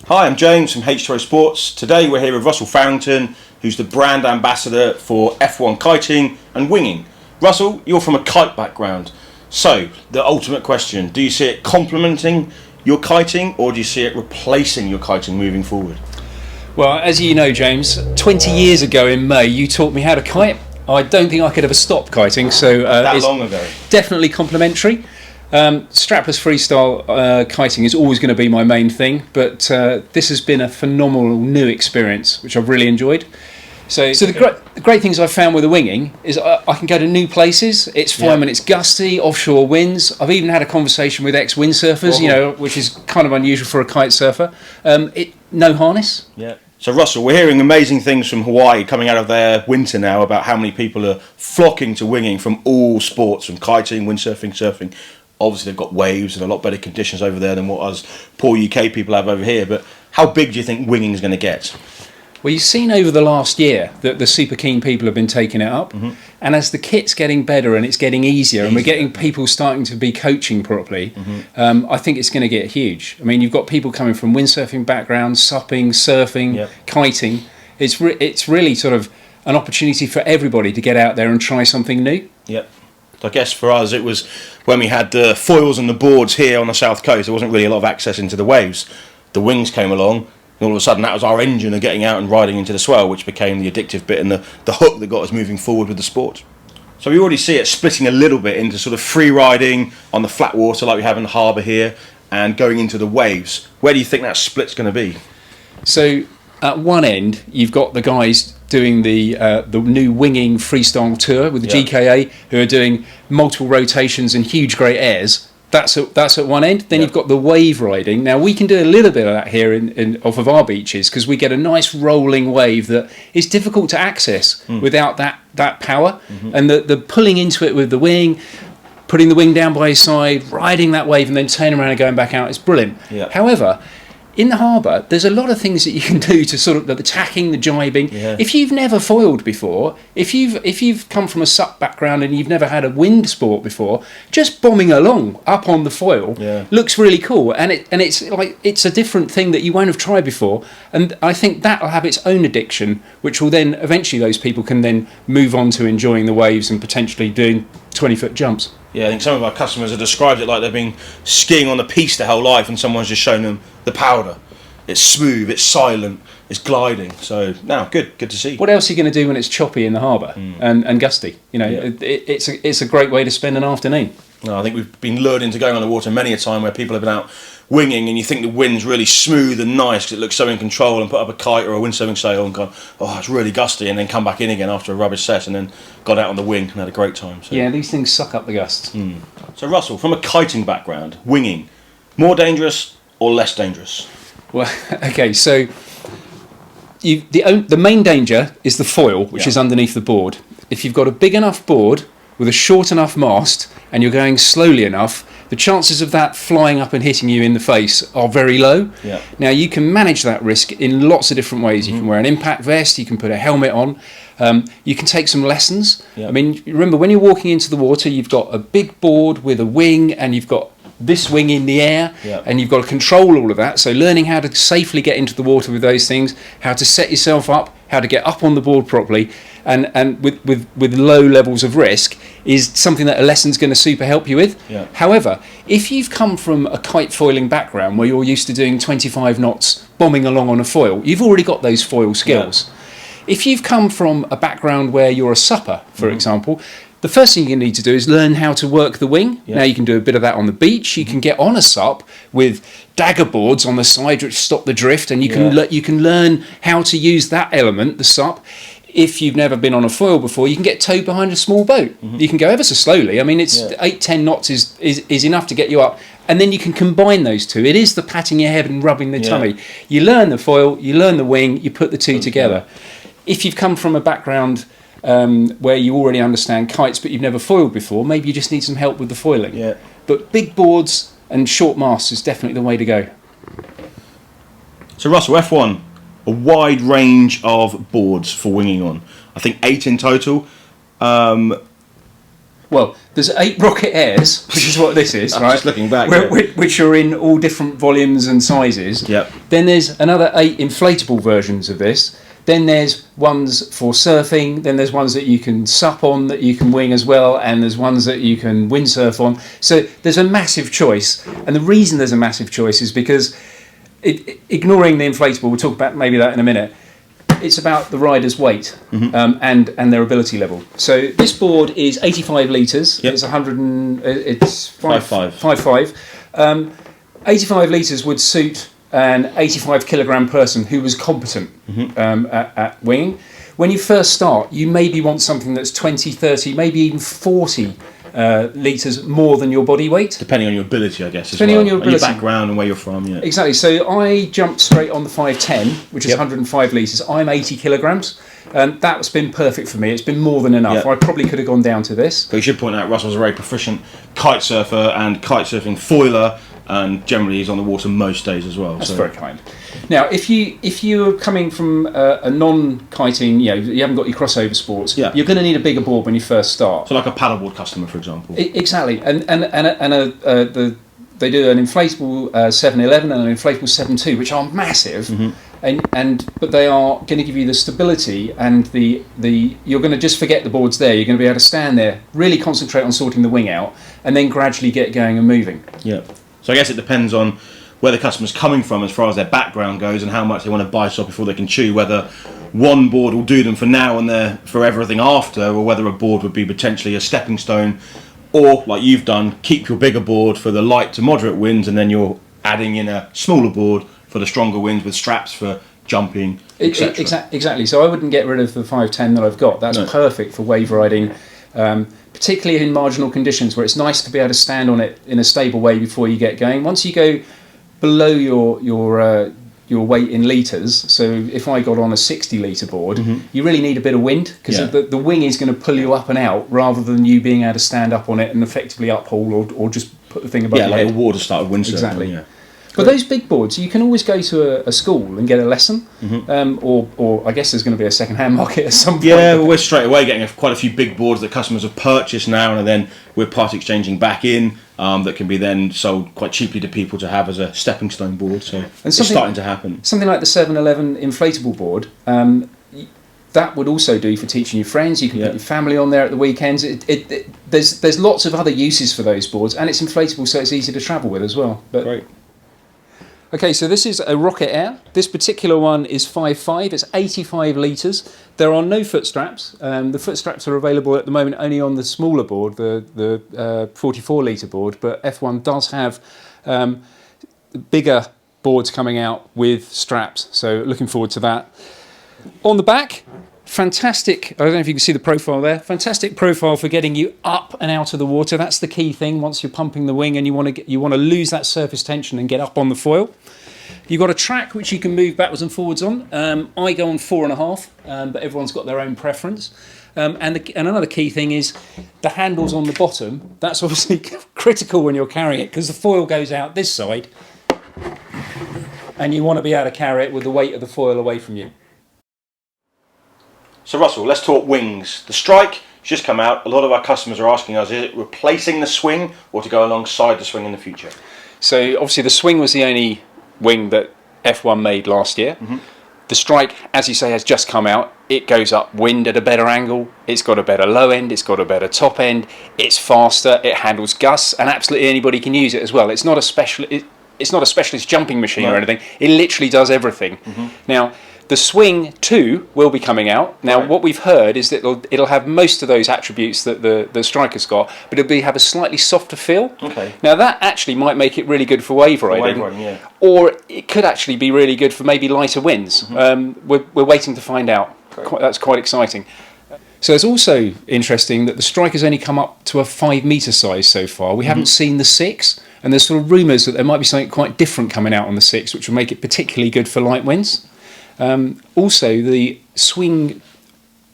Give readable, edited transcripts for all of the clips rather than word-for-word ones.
Hi, I'm James from H2O Sports. Today we're here with Russell Farrington, who's the brand ambassador for F1 kiting and winging. Russell, you're from a kite background. So, the ultimate question, do you see it complementing your kiting or do you see it replacing your kiting moving forward? Well, as you know, James, 20 years ago in May, you taught me how to kite. I don't think I could ever stop kiting, so That it's long ago. definitely complementary. Strapless freestyle kiting is always going to be my main thing, but this has been a phenomenal new experience, which I've really enjoyed. So the great things I've found with the winging is I can go to new places. It's fine when it's gusty, offshore winds. I've even had a conversation with ex-windsurfers, which is kind of unusual for a kite surfer. No harness. Yeah. So Russell, we're hearing amazing things from Hawaii coming out of their winter now about how many people are flocking to winging from all sports, from kiting, windsurfing, surfing. Obviously they've got waves and a lot better conditions over there than what us poor UK people have over here. But how big do you think winging is going to get? Well, you've seen over the last year that the super keen people have been taking it up. Mm-hmm. And as the kit's getting better and it's getting easier and we're getting people starting to be coaching properly, I think it's going to get huge. I mean, you've got people coming from windsurfing backgrounds, supping, surfing, kiting. It's really sort of an opportunity for everybody to get out there and try something new. Yep. I guess for us it was when we had the foils and the boards here on the south coast, there wasn't really a lot of access into the waves. The wings came along. And all of a sudden that was our engine of getting out and riding into the swell, which became the addictive bit and the hook that got us moving forward with the sport. So we already see it splitting a little bit into sort of free riding on the flat water like we have in the harbour here and going into the waves. Where do you think that split's going to be? So at one end you've got the guys doing the new winging freestyle tour with the GKA who are doing multiple rotations and huge great airs. That's at one end. Then you've got the wave riding. Now we can do a little bit of that here off of our beaches because we get a nice rolling wave that is difficult to access without that power. And the pulling into it with the wing, putting the wing down by his side, riding that wave and then turning around and going back out is brilliant. However, in the harbour, there's a lot of things that you can do to sort of the tacking, the jibing. If you've never foiled before, if you've come from a sup background and you've never had a wind sport before, just bombing along up on the foil looks really cool, and it's a different thing that you won't have tried before. And I think that'll have its own addiction, which will then eventually those people can then move on to enjoying the waves and potentially doing 20-foot jumps. Yeah, I think some of our customers have described it like they've been skiing on the piste their whole life and someone's just shown them the powder. It's smooth, it's silent, it's gliding. So, no, good to see. What else are you going to do when it's choppy in the harbour and gusty? It's a great way to spend an afternoon. No, I think we've been lured into going on the water many a time where people have been out winging and you think the wind's really smooth and nice because it looks so in control, and put up a kite or a windsurfing sail and gone, oh, it's really gusty, and then come back in again after a rubbish set and then got out on the wing and had a great time. So. Yeah, these things suck up the gusts. So Russell, from a kiting background, winging, more dangerous or less dangerous? Well, okay, so the main danger is the foil, which is underneath the board. If you've got a big enough board with a short enough mast and you're going slowly enough, the chances of that flying up and hitting you in the face are very low. Now you can manage that risk in lots of different ways. You can wear an impact vest, you can put a helmet on, you can take some lessons. I mean, remember when you're walking into the water, you've got a big board with a wing and you've got this wing in the air and you've got to control all of that. So learning how to safely get into the water with those things, how to set yourself up, how to get up on the board properly and with low levels of risk is something that a lesson's going to super help you with. However, if you've come from a kite foiling background where you're used to doing 25 knots bombing along on a foil, you've already got those foil skills. If you've come from a background where you're a supper, for example, the first thing you need to do is learn how to work the wing. Now you can do a bit of that on the beach. You can get on a sup with dagger boards on the side which stop the drift, and you can learn how to use that element, the sup. If you've never been on a foil before, you can get towed behind a small boat. You can go ever so slowly. I mean, it's 8-10 knots is enough to get you up. And then you can combine those two. It is the patting your head and rubbing the tummy. You learn the foil, you learn the wing, you put the two together. If you've come from a background where you already understand kites but you've never foiled before, maybe you just need some help with the foiling. But big boards and short masts is definitely the way to go. So Russell, F1, a wide range of boards for winging on. I think 8 in total. Well, there's 8 Rocket Airs, which is what this is, I'm right? just looking back, which are in all different volumes and sizes. Yep. Then there's another 8 inflatable versions of this. Then there's ones for surfing. Then there's ones that you can sup on, that you can wing as well, and there's ones that you can windsurf on. So there's a massive choice, and the reason there's a massive choice is because, ignoring the inflatable, we'll talk about maybe that in a minute. It's about the rider's weight and their ability level. So this board is 85 litres. Yep. It's 100 and it's 5.5. 5.5. 85 litres would suit an 85 kilogram person who was competent at winging. When you first start, you maybe want something that's 20, 30, maybe even 40 litres more than your body weight. Depending on your ability, I guess, Depending on your ability. And your background and where you're from, yeah. Exactly. So I jumped straight on the 510, which is Yep. 105 litres. I'm 80 kilograms. That's been perfect for me. It's been more than enough. Yep. I probably could have gone down to this. But you should point out Russell's a very proficient kite surfer and kite surfing foiler, and generally he's on the water most days as well. That's very kind. Now, if you're coming from a non-kiting, you haven't got your crossover sports, Yeah. you're going to need a bigger board when you first start. So like a paddleboard customer, for example. Exactly, they do an inflatable 711 and an inflatable 72, which are massive, but they are going to give you the stability and the you're going to just forget the board's there. You're going to be able to stand there, really concentrate on sorting the wing out, and then gradually get going and moving. Yeah. So I guess it depends on where the customer's coming from as far as their background goes and how much they want to bite off before they can chew, whether one board will do them for now and for everything after, or whether a board would be potentially a stepping stone, or like you've done, keep your bigger board for the light to moderate winds and then you're adding in a smaller board for the stronger winds with straps for jumping, etc. Exactly. So I wouldn't get rid of the 510 that I've got. That's perfect for wave riding, particularly in marginal conditions where it's nice to be able to stand on it in a stable way before you get going. Once you go below your weight in litres, so if I got on a 60 litre board, you really need a bit of wind, because the wing is going to pull you up and out rather than you being able to stand up on it and effectively uphaul or just put the thing above your head. Like a water started windsurfing. Exactly. Yeah. But those big boards, you can always go to a school and get a lesson, or I guess there's going to be a second-hand market at some point. Yeah, well, we're straight away getting quite a few big boards that customers have purchased now, and then we're part exchanging back in that can be then sold quite cheaply to people to have as a stepping stone board. So it's starting to happen. Something like the 711 inflatable board, that would also do for teaching your friends. You can put your family on there at the weekends. There's lots of other uses for those boards, and it's inflatable, so it's easy to travel with as well. Great. Okay, so this is a Rocket Air. This particular one is 5.5. It's 85 litres. There are no foot straps. The foot straps are available at the moment only on the smaller board, the 44 litre board, but F1 does have bigger boards coming out with straps, so looking forward to that. On the back, fantastic, I don't know if you can see the profile there, fantastic profile for getting you up and out of the water. That's the key thing once you're pumping the wing and you want to lose that surface tension and get up on the foil. You've got a track which you can move backwards and forwards on. I go on 4.5, but everyone's got their own preference. And another key thing is the handles on the bottom. That's obviously critical when you're carrying it, because the foil goes out this side and you want to be able to carry it with the weight of the foil away from you. So Russell, let's talk wings. The Strike has just come out. A lot of our customers are asking us, is it replacing the swing or to go alongside the swing in the future? So obviously the swing was the only wing that F1 made last year. The Strike, as you say, has just come out. It goes upwind at a better angle. It's got a better low end. It's got a better top end. It's faster. It handles gusts, and absolutely anybody can use it as well. It's not a specialist jumping machine or anything. It literally does everything. Now, the Swing 2 will be coming out. Now, what we've heard is that it'll have most of those attributes that the Striker's got, but it'll have a slightly softer feel. Now, that actually might make it really good for wave riding, or it could actually be really good for maybe lighter winds. We're waiting to find out. That's quite exciting. So it's also interesting that the Striker's only come up to a 5 metre size so far. We haven't seen the 6, and there's sort of rumours that there might be something quite different coming out on the 6, which will make it particularly good for light winds. Also, the Swing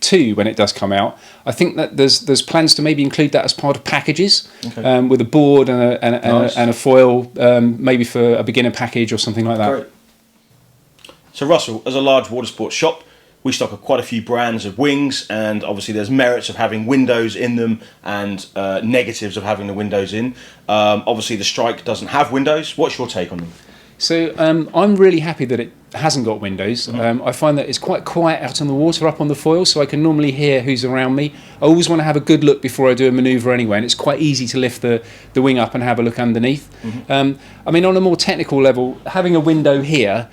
2, when it does come out, I think that there's plans to maybe include that as part of packages, with a board and a foil, maybe for a beginner package or something like that. Great. So Russell, as a large water sports shop, We stock quite a few brands of wings, and obviously there's merits of having windows in them and negatives of having the windows in. Obviously the Strike doesn't have windows. What's your take on them? So I'm really happy that it hasn't got windows. I find that it's quite quiet out on the water up on the foil, so I can normally hear who's around me. I always want to have a good look before I do a manoeuvre anyway, and it's quite easy to lift the wing up and have a look underneath. I mean, on a more technical level, having a window here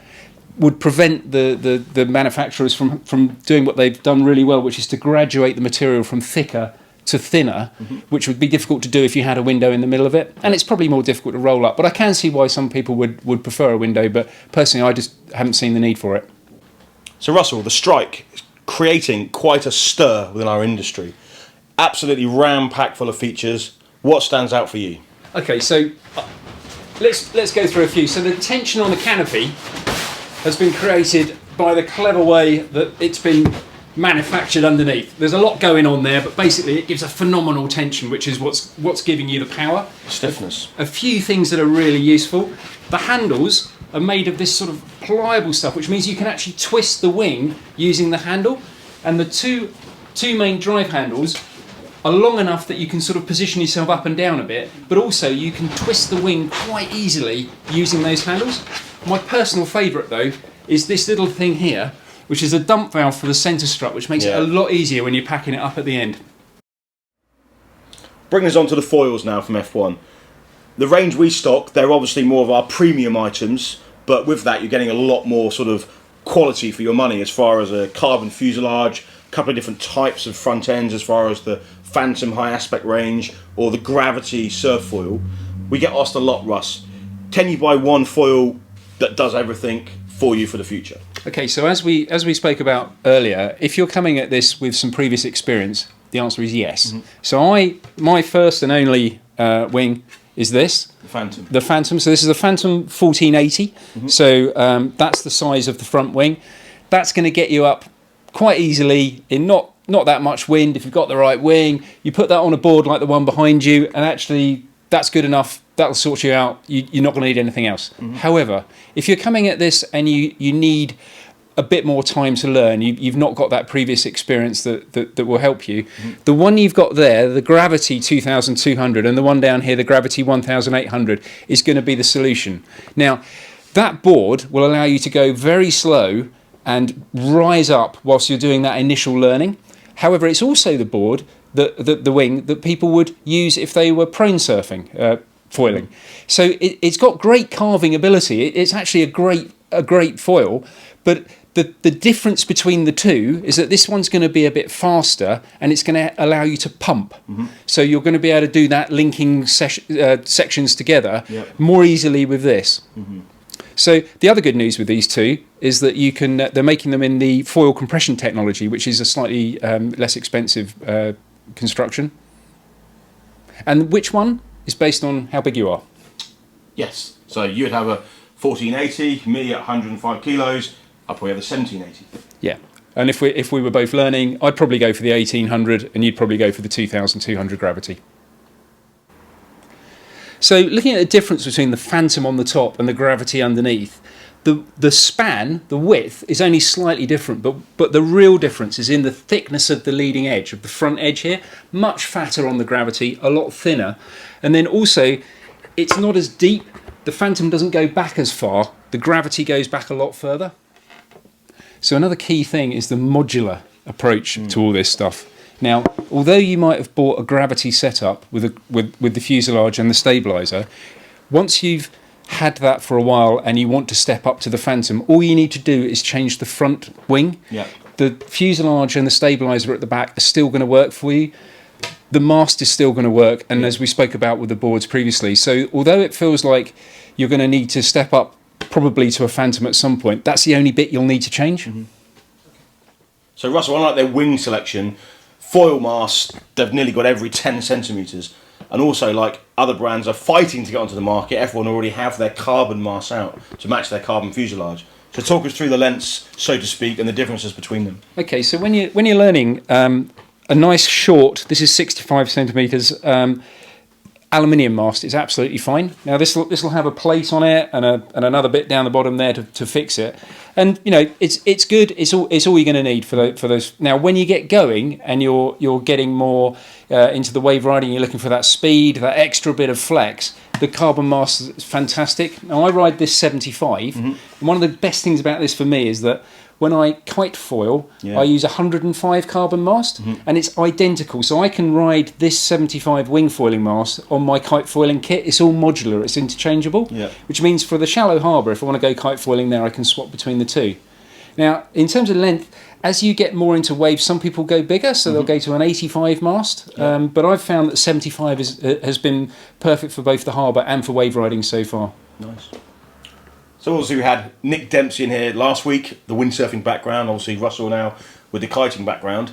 would prevent the manufacturers from doing what they've done really well, which is to graduate the material from thicker to thinner, which would be difficult to do if you had a window in the middle of it, and it's probably more difficult to roll up. But I can see why some people would prefer a window, but personally I just haven't seen the need for it. So Russell, the Strike is creating quite a stir within our industry. Absolutely ram-packed full of features. What stands out for you? Okay, so let's go through a few. So the tension on the canopy has been created by the clever way that it's been manufactured underneath. There's a lot going on there, but basically it gives a phenomenal tension, which is what's giving you the power. Stiffness. A few things that are really useful. The handles are made of this sort of pliable stuff, which means you can actually twist the wing using the handle. And the two main drive handles are long enough that you can sort of position yourself up and down a bit, but also you can twist the wing quite easily using those handles. My personal favourite though is this little thing here, which is a dump valve for the centre strut, which makes it a lot easier when you're packing it up at the end. Bringing us on to the foils now from F1. The range we stock, they're obviously more of our premium items, but with that you're getting a lot more sort of quality for your money as far as a carbon fuselage, a couple of different types of front ends as far as the Phantom high aspect range or the Gravity surf foil. We get asked a lot, Russ, can you buy one foil that does everything for you for the future? Okay, so as we spoke about earlier, if you're coming at this with some previous experience, the answer is yes. So my first and only wing is this. The Phantom. The Phantom. So this is a Phantom 1480. So that's the size of the front wing. That's going to get you up quite easily in not that much wind if you've got the right wing. You put that on a board like the one behind you, and actually that's good enough. That'll sort you out. You're not going to need anything else. However, if you're coming at this and you need a bit more time to learn, you've not got that previous experience that will help you. The one you've got there, the Gravity 2200, and the one down here, the Gravity 1800, is going to be the solution. Now, that board will allow you to go very slow and rise up whilst you're doing that initial learning. However, it's also the board, the wing, that people would use if they were prone surfing, foiling. So it's got great carving ability. It's actually a great foil, but the difference between the two is that this one's going to be a bit faster and it's going to allow you to pump. So you're going to be able to do that linking sections together more easily with this. So the other good news with these two is that you can they're making them in the foil compression technology, which is a slightly less expensive construction. And which one is based on how big you are? Yes. So you'd have a 1480, me at 105 kilos. I'll probably have the 1780. Yeah. And if we were both learning, I'd probably go for the 1800 and you'd probably go for the 2200 Gravity. So looking at the difference between the Phantom on the top and the Gravity underneath, the span, the width, is only slightly different, but the real difference is in the thickness of the leading edge, of the front edge here. Much fatter on the Gravity, a lot thinner. And then also, it's not as deep. The Phantom doesn't go back as far. The Gravity goes back a lot further. So another key thing is the modular approach to all this stuff. Now, although you might have bought a Gravity setup with the fuselage and the stabiliser, once you've had that for a while and you want to step up to the Phantom, all you need to do is change the front wing. The fuselage and the stabiliser at the back are still going to work for you. The mast is still going to work, and as we spoke about with the boards previously, so although it feels like you're going to need to step up probably to a Phantom at some point, that's the only bit you'll need to change. So Russell, unlike their wing selection, foil masts, they've nearly got every 10 centimetres. And also, like other brands are fighting to get onto the market, everyone already have their carbon masts out to match their carbon fuselage. So talk us through the lengths, so to speak, and the differences between them. Okay, so when you're learning a nice short, this is 65 centimetres, aluminium mast is absolutely fine. Now this will have a plate on it and another bit down the bottom there to fix it, and it's good. It's all you're going to need for those. Now when you get going and you're getting more into the wave riding, you're looking for that speed, that extra bit of flex. The carbon mast is fantastic. Now I ride this 75, and one of the best things about this for me is that when I kite foil, I use 105 carbon mast, and it's identical. So I can ride this 75 wing foiling mast on my kite foiling kit. It's all modular, it's interchangeable, which means for the shallow harbour, if I want to go kite foiling there, I can swap between the two. Now, in terms of length, as you get more into waves, some people go bigger, so they'll go to an 85 mast. But I've found that 75 has been perfect for both the harbour and for wave riding so far. Nice. So obviously we had Nick Dempsey in here last week, the windsurfing background, obviously Russell now with the kiting background.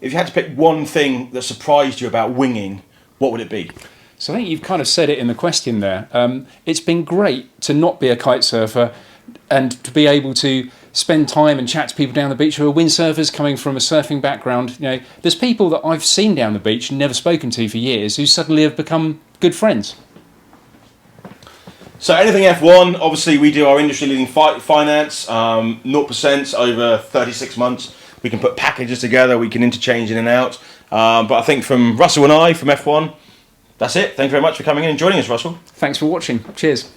If you had to pick one thing that surprised you about winging, what would it be? So I think you've kind of said it in the question there. It's been great to not be a kite surfer and to be able to spend time and chat to people down the beach who are windsurfers coming from a surfing background. There's people that I've seen down the beach and never spoken to for years who suddenly have become good friends. So anything F1, obviously we do our industry-leading finance, 0% over 36 months. We can put packages together, we can interchange in and out. But I think from Russell and I, from F1, that's it. Thank you very much for coming in and joining us, Russell. Thanks for watching. Cheers.